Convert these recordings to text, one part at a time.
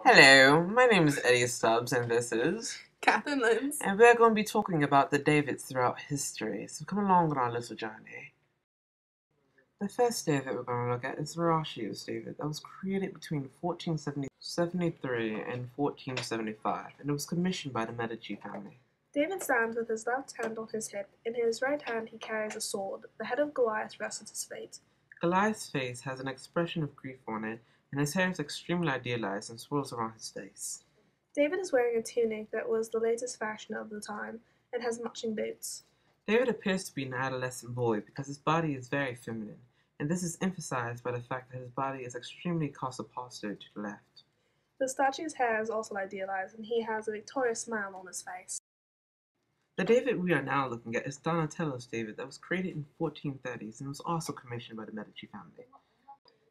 Hello, my name is Eddie Stubbs, and this is... Katherine. And we're going to be talking about the Davids throughout history, so come along on our little journey. The first David we're going to look at is Michelangelos David, that was created between 1473 and 1475, and it was commissioned by the Medici family. David stands with his left hand on his hip. In his right hand he carries a sword. The head of Goliath rests at his feet. Goliath's face has an expression of grief on it, and his hair is extremely idealized and swirls around his face. David is wearing a tunic that was the latest fashion of the time and has matching boots. David appears to be an adolescent boy because his body is very feminine, and this is emphasized by the fact that his body is extremely cosapostute to the left. The statue's hair is also idealized, and he has a victorious smile on his face. The David we are now looking at is Donatello's David that was created in 1430s and was also commissioned by the Medici family.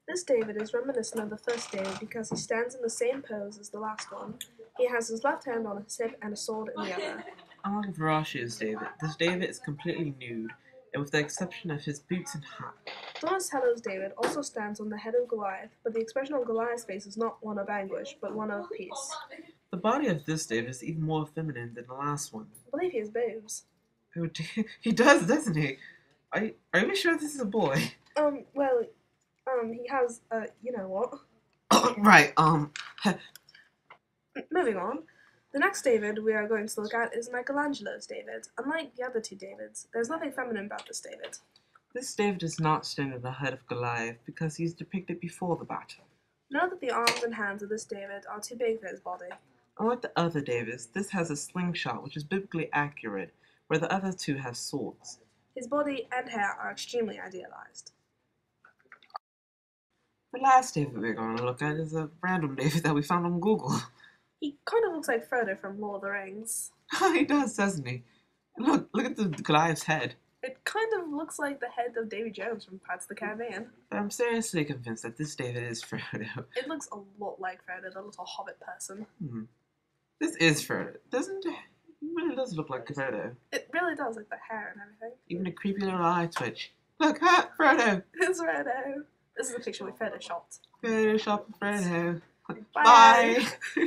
This David is reminiscent of the first David because he stands in the same pose as the last one. He has his left hand on his hip and a sword in the other. Unlike Verashi's David, this David is completely nude, and with the exception of his boots and hat. Donatello's David also stands on the head of Goliath, but the expression on Goliath's face is not one of anguish, but one of peace. The body of this David is even more feminine than the last one. I believe he has boobs. Oh, he does, doesn't he? Are you sure this is a boy? He has, you know what? Right, Moving on. The next David we are going to look at is Michelangelos David. Unlike the other two Davids, there's nothing feminine about this David. This David is not standing at the head of Goliath because he's depicted before the battle. Note that the arms and hands of this David are too big for his body. Unlike the other Davids, this has a slingshot which is biblically accurate, where the other two have swords. His body and hair are extremely idealized. The last David we're going to look at is a random David that we found on Google. He kind of looks like Frodo from Lord of the Rings. He does, doesn't he? Look at the Goliath's head. It kind of looks like the head of Davy Jones from Pirates of the Caribbean. But I'm seriously convinced that this David is Frodo. It looks a lot like Frodo, the little hobbit person. This is Frodo, doesn't it? He really does look like Frodo. It really does, like the hair and everything. Even a creepy little eye twitch. Look, Frodo! It's Frodo. This is a picture we photoshopped. Photoshop Frodo. Bye. Bye.